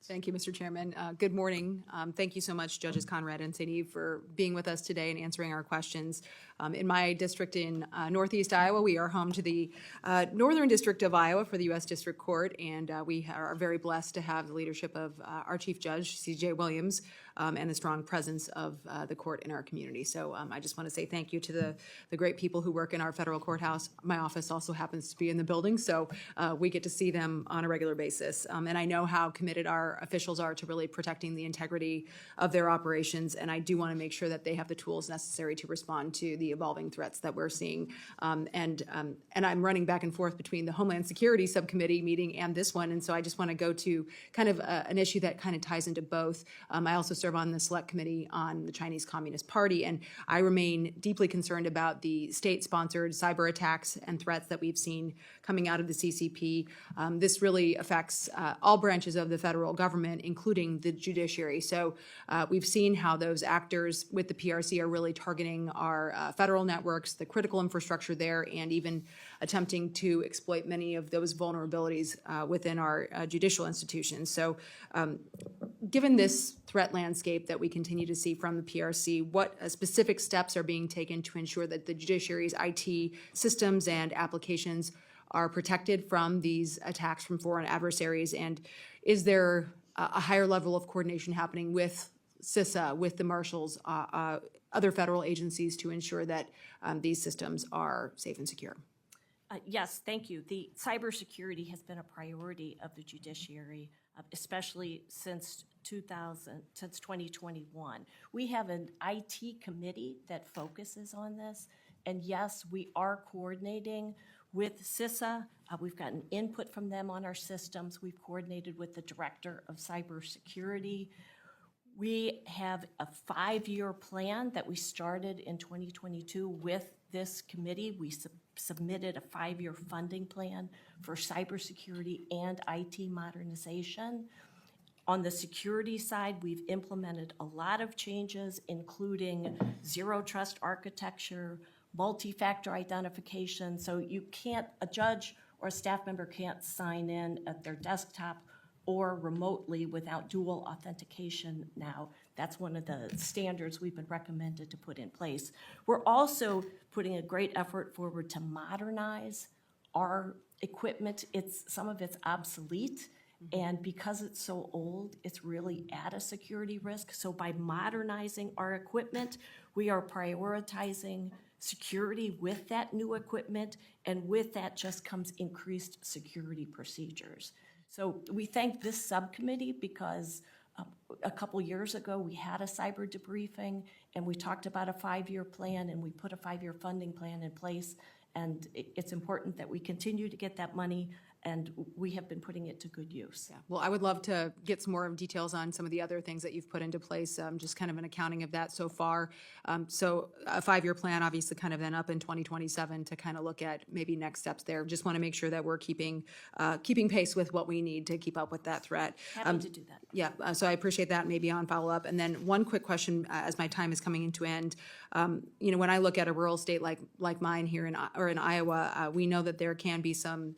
Thank you, Mr. Chairman. Good morning. Thank you so much, Judges Conrad and St. Eve, for being with us today and answering our questions. In my district in Northeast Iowa, we are home to the Northern District of Iowa for the U.S. District Court, and we are very blessed to have the leadership of our Chief Judge, C.J. Williams, and the strong presence of the court in our community. So I just want to say thank you to the great people who work in our federal courthouse. My office also happens to be in the building, so we get to see them on a regular basis. And I know how committed our officials are to really protecting the integrity of their operations, and I do want to make sure that they have the tools necessary to respond to the evolving threats that we're seeing. And I'm running back and forth between the Homeland Security Subcommittee meeting and this one, and so I just want to go to kind of an issue that kind of ties into both. I also serve on the Select Committee on the Chinese Communist Party, and I remain deeply concerned about the state-sponsored cyber attacks and threats that we've seen coming out of the CCP. This really affects all branches of the federal government, including the judiciary. So we've seen how those actors with the PRC are really targeting our federal networks, the critical infrastructure there, and even attempting to exploit many of those vulnerabilities within our judicial institutions. So given this threat landscape that we continue to see from the PRC, what specific steps are being taken to ensure that the judiciary's IT systems and applications are protected from these attacks from foreign adversaries? And is there a higher level of coordination happening with CISA, with the marshals, other federal agencies to ensure that these systems are safe and secure? Yes, thank you. The cybersecurity has been a priority of the judiciary, especially since 2021. We have an IT committee that focuses on this, and yes, we are coordinating with CISA. We've gotten input from them on our systems. We've coordinated with the Director of Cybersecurity. We have a 5-year plan that we started in 2022 with this committee. We submitted a 5-year funding plan for cybersecurity and IT modernization. On the security side, we've implemented a lot of changes, including zero trust architecture, multi-factor identification. So a judge or a staff member can't sign in at their desktop or remotely without dual authentication now. That's one of the standards we've been recommended to put in place. We're also putting a great effort forward to modernize our equipment. Some of it's obsolete, and because it's so old, it's really at a security risk. So by modernizing our equipment, we are prioritizing security with that new equipment, and with that just comes increased security procedures. So we thank this subcommittee because a couple years ago we had a cyber debriefing and we talked about a 5-year plan, and we put a 5-year funding plan in place, and it's important that we continue to get that money, and we have been putting it to good use. Yeah. Well, I would love to get some more details on some of the other things that you've put into place, just kind of an accounting of that so far. So a 5-year plan, obviously kind of then up in 2027 to kind of look at maybe next steps there. Just want to make sure that we're keeping pace with what we need to keep up with that threat. Happy to do that. Yeah, so I appreciate that, maybe on follow-up. And then one quick question as my time is coming into end. When I look at a rural state like mine here in Iowa, we know that there can be some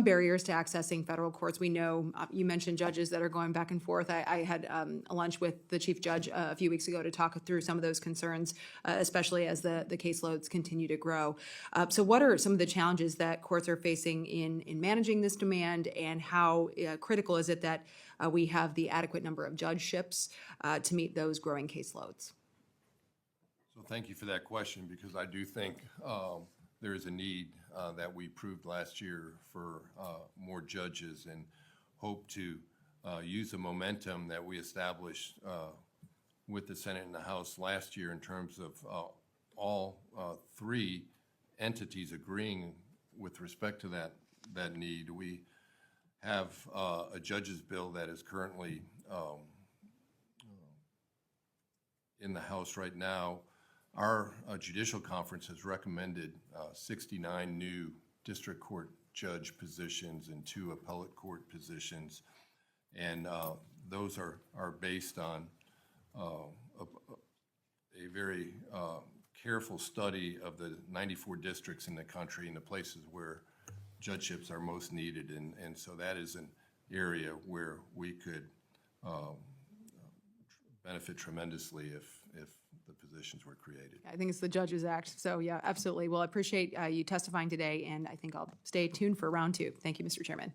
barriers to accessing federal courts. We know, you mentioned judges that are going back and forth. I had a lunch with the Chief Judge a few weeks ago to talk through some of those concerns, especially as the caseloads continue to grow. So what are some of the challenges that courts are facing in managing this demand, and how critical is it that we have the adequate number of judgeships to meet those growing caseloads? So thank you for that question, because I do think there is a need that we proved last year for more judges, and hope to use the momentum that we established with the Senate and the House last year in terms of all 3 entities agreeing with respect to that need. We have a judge's bill that is currently in the House right now. Our judicial conference has recommended 69 new district court judge positions and 2 appellate court positions, and those are based on a very careful study of the 94 districts in the country and the places where judgeships are most needed, and so that is an area where we could benefit tremendously if the positions were created. I think it's the Judges Act. So yeah, absolutely. Well, I appreciate you testifying today, and I think I'll stay tuned for round two. Thank you, Mr. Chairman.